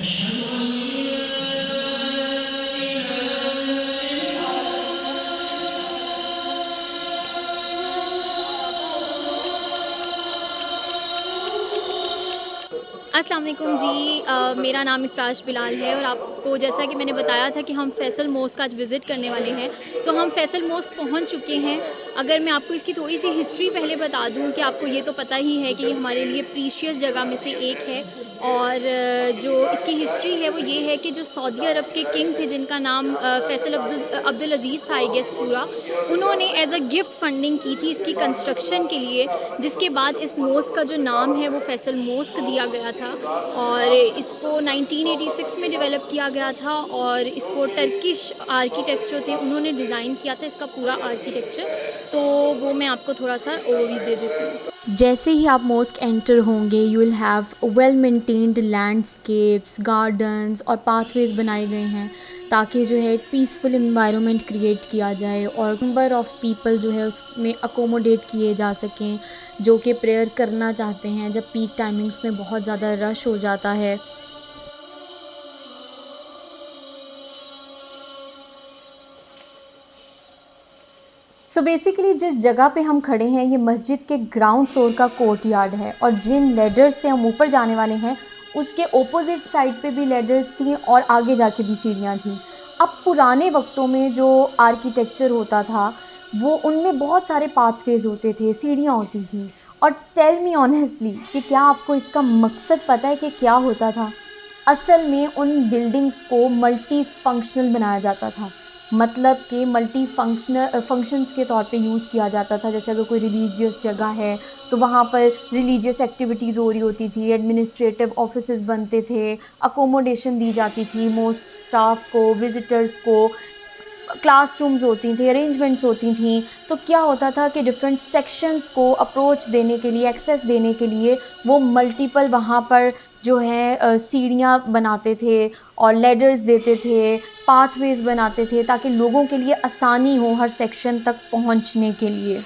अस्सलाम वालेकुम जी। मेरा नाम इफ़राश बिलाल है और आपको जैसा कि मैंने बताया था कि हम फ़ैसल मॉस्क आज विज़िट करने वाले हैं, तो हम फ़ैसल मॉस्क पहुंच चुके हैं। अगर मैं आपको इसकी थोड़ी सी हिस्ट्री पहले बता दूं कि आपको ये तो पता ही है कि ये हमारे लिए प्रीशियस जगह में से एक है। और जो इसकी हिस्ट्री है वो ये है कि जो सऊदी अरब के किंग थे जिनका नाम फ़ैसल अब्दुल अज़ीज़ था आई गेस पूरा, उन्होंने एज़ अ गिफ्ट फंडिंग की थी इसकी कंस्ट्रक्शन के लिए, जिसके बाद इस मॉस्क का जो नाम है वो फ़ैसल मॉस्क दिया गया था। और इसको 1986 में डेवलप किया गया था और इसको टर्किश आर्किटेक्ट्स जो थे उन्होंने डिज़ाइन किया था इसका पूरा आर्किटेक्चर। तो वो मैं आपको थोड़ा सा ओवरव्यू दे देती हूँ। जैसे ही आप मॉस्क एंटर होंगे you will have well maintained landscapes, gardens और पाथवेज़ बनाए गए हैं ताकि जो है एक पीसफुल एनवायरनमेंट क्रिएट किया जाए और नंबर ऑफ़ पीपल जो है उसमें अकोमोडेट किए जा सकें जो कि प्रेयर करना चाहते हैं जब पीक टाइमिंग्स में बहुत ज़्यादा रश हो जाता है। सो बेसिकली जिस जगह पे हम खड़े हैं ये मस्जिद के ग्राउंड फ्लोर का कोर्टयार्ड है और जिन लेडर्स से हम ऊपर जाने वाले हैं उसके ओपोजिट साइड पे भी लेडर्स थी और आगे जाके भी सीढ़ियाँ थी। अब पुराने वक्तों में जो आर्किटेक्चर होता था वो उनमें बहुत सारे पाथवेज होते थे, सीढ़ियाँ होती थी। और टेल मी ऑनेस्टली कि क्या आपको इसका मकसद पता है कि क्या होता था? असल में उन बिल्डिंग्स को मल्टी फंक्शनल बनाया जाता था, मतलब कि मल्टी फंक्शंस के तौर पे यूज़ किया जाता था। जैसे अगर कोई रिलीजियस जगह है तो वहाँ पर रिलीजियस एक्टिविटीज़ हो रही होती थी, एडमिनिस्ट्रेटिव ऑफिसेज़ बनते थे, अकोमोडेशन दी जाती थी मोस्ट स्टाफ को, विज़िटर्स को, क्लासरूम्स होती थी, अरेंजमेंट्स होती थी। तो क्या होता था कि डिफरेंट सेक्शंस को अप्रोच देने के लिए, एक्सेस देने के लिए वो मल्टीपल वहाँ पर जो है सीढ़ियाँ बनाते थे और लैडर्स देते थे, पाथवेज़ बनाते थे ताकि लोगों के लिए आसानी हो हर सेक्शन तक पहुँचने के लिए।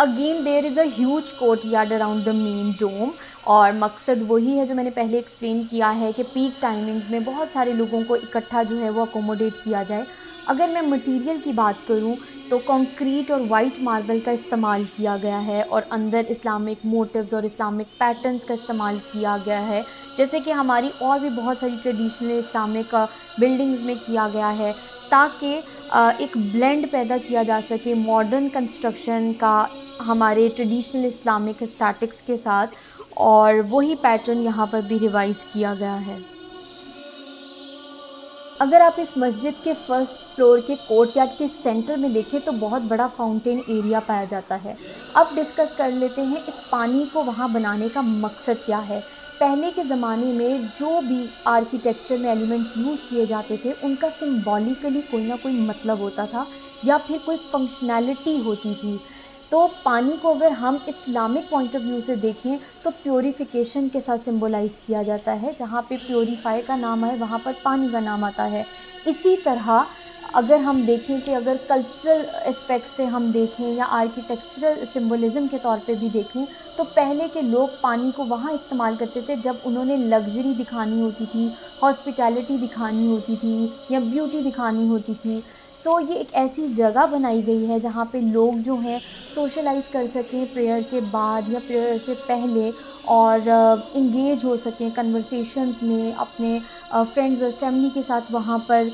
Again there is a huge courtyard around the main dome और मकसद वही है जो मैंने पहले एक्सप्लेन किया है कि पीक टाइमिंग्स में बहुत सारे लोगों को इकट्ठा जो है वो अकोमोडेट किया जाए। अगर मैं मटेरियल की बात करूं तो कंक्रीट और वाइट मार्बल का इस्तेमाल किया गया है और अंदर इस्लामिक मोटिव्स और इस्लामिक पैटर्न्स का इस्तेमाल किया गया है, जैसे कि हमारी और भी बहुत सारी ट्रेडिशनल इस्लामिक बिल्डिंग्स में किया गया है ताकि एक ब्लेंड पैदा किया जा सके मॉडर्न कंस्ट्रक्शन का हमारे ट्रेडिशनल इस्लामिक एस्थेटिक्स के साथ। और वही पैटर्न यहाँ पर भी रिवाइज़ किया गया है। अगर आप इस मस्जिद के फर्स्ट फ्लोर के कोर्टयार्ड के सेंटर में देखें तो बहुत बड़ा फाउंटेन एरिया पाया जाता है। अब डिस्कस कर लेते हैं इस पानी को वहाँ बनाने का मकसद क्या है। पहले के ज़माने में जो भी आर्किटेक्चर में एलिमेंट्स यूज़ किए जाते थे उनका सिंबॉलिकली कोई ना कोई मतलब होता था या फिर कोई फंक्शनैलिटी होती थी। तो पानी को अगर हम इस्लामिक पॉइंट ऑफ व्यू से देखें तो प्योरीफिकेशन के साथ सिंबलाइज़ किया जाता है, जहाँ पे प्योरीफाई का नाम है वहाँ पर पानी का नाम आता है। इसी तरह अगर हम देखें कि अगर कल्चरल एस्पेक्ट से हम देखें या आर्किटेक्चरल सिंबलिज़म के तौर पे भी देखें तो पहले के लोग पानी को वहाँ इस्तेमाल करते थे जब उन्होंने लग्जरी दिखानी होती थी, हॉस्पिटैलिटी दिखानी होती थी या ब्यूटी दिखानी होती थी। सो ये एक ऐसी जगह बनाई गई है जहाँ पे लोग जो हैं सोशलाइज़ कर सकें प्रेयर के बाद या प्रेयर से पहले और इंगेज हो सकें कन्वर्सेशंस में अपने फ्रेंड्स और फैमिली के साथ वहाँ पर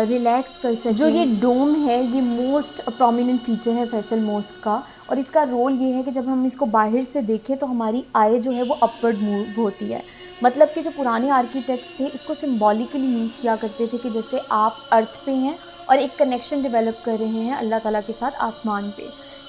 रिलैक्स कर सकें। जो ये डोम है ये मोस्ट प्रोमिनेंट फीचर है फैसल मॉस्क का और इसका रोल ये है कि जब हम इसको बाहर से देखें तो हमारी आई जो है वो अपवर्ड मूव होती है। मतलब कि जो पुराने आर्किटेक्ट्स थे इसको सिंबॉलिकली यूज़ किया करते थे कि जैसे आप अर्थ पे हैं और एक कनेक्शन डेवलप कर रहे हैं अल्लाह ताला के साथ आसमान पे,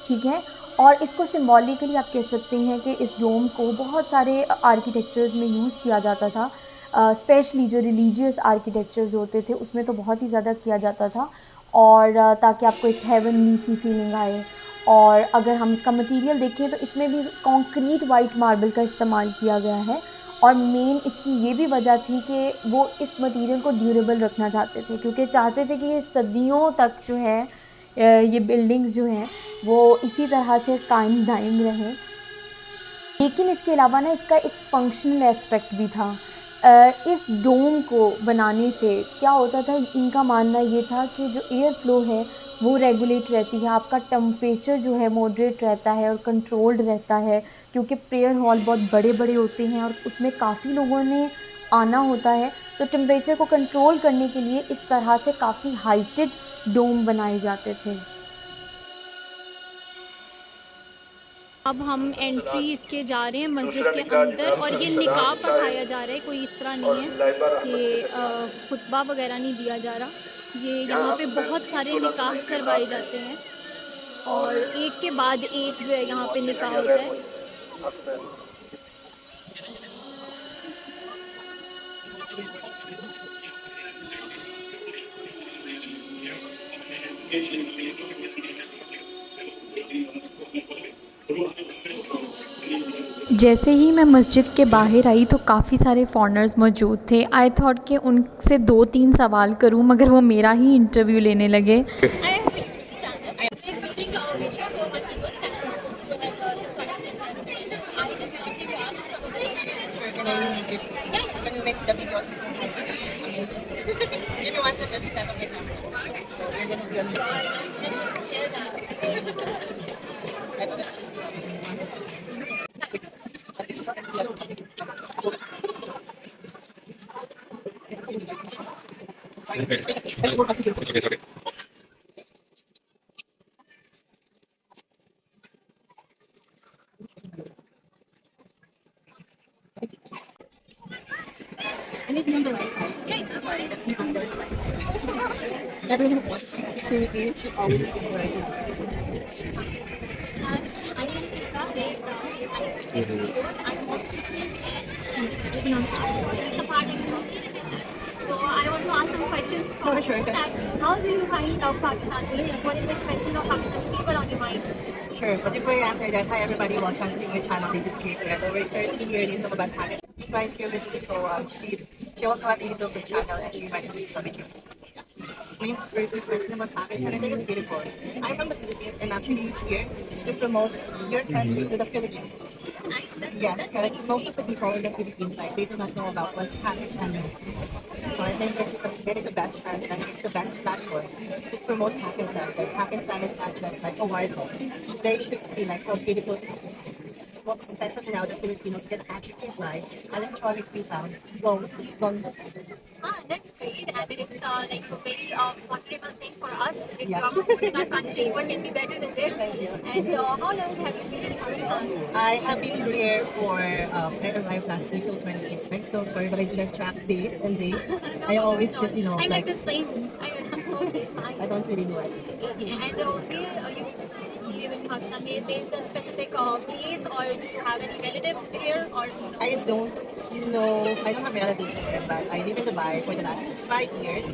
ठीक है। और इसको सिंबॉलिकली आप कह सकते हैं कि इस डोम को बहुत सारे आर्किटेक्चर्स में यूज़ किया जाता था, स्पेशली जो रिलीजियस आर्किटेक्चर्स होते थे उसमें तो बहुत ही ज़्यादा किया जाता था और ताकि आपको एक हेवनली सी फीलिंग आए। और अगर हम इसका मटेरियल देखें तो इसमें भी कंक्रीट वाइट मार्बल का इस्तेमाल किया गया है और मेन इसकी ये भी वजह थी कि वो इस मटेरियल को ड्यूरेबल रखना चाहते थे क्योंकि चाहते थे कि ये सदियों तक जो है ये बिल्डिंग्स जो हैं वो इसी तरह से कायम दायम रहें। लेकिन इसके अलावा ना इसका एक फंक्शनल एस्पेक्ट भी था। इस डोम को बनाने से क्या होता था, इनका मानना ये था कि जो एयर फ्लो है वो रेगुलेट रहती है, आपका टेम्परेचर जो है मॉडरेट रहता है और कंट्रोल्ड रहता है, क्योंकि प्रेयर हॉल बहुत बड़े बड़े होते हैं और उसमें काफ़ी लोगों ने आना होता है, तो टेम्परेचर को कंट्रोल करने के लिए इस तरह से काफ़ी हाइटेड डोम बनाए जाते थे। अब हम एंट्री इसके जा रहे हैं मस्जिद के अंदर, और ये निकाह पढ़ाया जा रहा है, कोई इस तरह नहीं है कि खुतबा वगैरह नहीं दिया जा रहा। ये यहाँ पे बहुत सारे निकाह करवाए जाते हैं और एक के बाद एक जो है यहाँ पे निकाह होता है। जैसे ही मैं मस्जिद के बाहर आई तो काफ़ी सारे फॉरेनर्स मौजूद थे। आई थॉट कि उनसे 2-3 सवाल करूं, मगर वो मेरा ही इंटरव्यू लेने लगे। Can I make it? Can you make the video at the same time? Amazing. Give me 1 second, we set up my camera. So you're gonna be on the I thought that's just a selfie. 1 second. It's okay, it's okay. Can it be on the right side? Let's be on the right side. Everyone who watches Philippines should always be on the right side. So I want to ask some questions. Oh, sure. How do you find Pakistan? What is the question of Pakistani people on your mind? Sure, but before you answer that, hi everybody, welcome to my channel. This is Kate. We're over 13 years of about Pakistan. She is here with me, so she also has a YouTube channel and she invited me to make it. My first question about Pakistan, I think it's beautiful. I'm from the Philippines and actually here to promote your country to the Philippines. Yes, because most of the people in the Philippines, like, they do not know about what Pakistan means. So I think it is the best chance and it's the best platform to promote Pakistan. But Pakistan is not just like a war zone. They should see like how beautiful Pakistan is. Most especially now the Filipinos can actually fly electronic sound. Wow, wow. That's great, and it's like a very wonderful thing for us. If Yes. promoting our country, what can be better than this? Thank you. And how long have you been in Pakistan? I have been here for, I arrived last April 28th. I'm so sorry, but I didn't track dates and dates. I always just, I'm like the same. Okay, fine. I don't really know it. And where you live in Pakistan? There's a specific place, or do you have any relative here, or I don't have relatives here, but I live in Dubai for the last 5 years.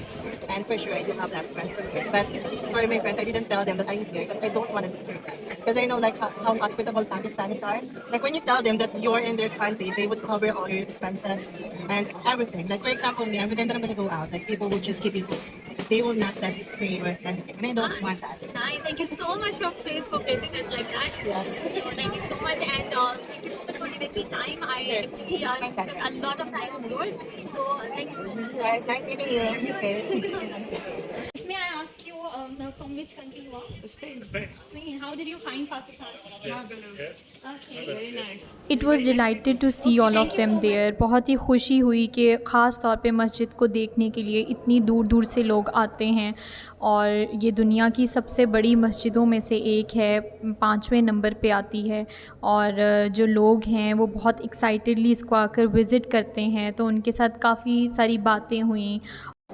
And for sure, I do have friends from here. But sorry, my friends, I didn't tell them that I'm here because I don't want to disturb them. Because I know like how hospitable Pakistanis are. Like when you tell them that you're in their country, they would cover all your expenses and everything. Like for example, me, every time that I'm gonna go out, like people would just give me food. They will not let me pay or anything, and I don't want that. Nice. Thank you so much for praising us like that. Yes. So thank you so much, and thank you so much for giving me time. I actually took a lot of time of yours. So thank you. Right, nice meeting you. Okay. May I ask you from which country you are? Spain. How did you find Pakistan? Okay. Very nice. It was delighted to see all of them there. बहुत ही खुशी हुई कि ख़ास तौर पे मस्जिद को देखने के लिए इतनी दूर दूर से लोग आते हैं, और ये दुनिया की सबसे बड़ी मस्जिदों में से एक है, 5वें नंबर पे आती है, और जो लोग हैं वो बहुत एक्साइटेडली इसको आकर विज़िट करते हैं, तो उनके साथ काफ़ी सारी बातें हुई।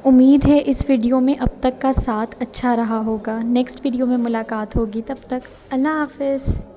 उम्मीद है इस वीडियो में अब तक का साथ अच्छा रहा होगा। नेक्स्ट वीडियो में मुलाकात होगी, तब तक अल्लाह हाफ़िज़।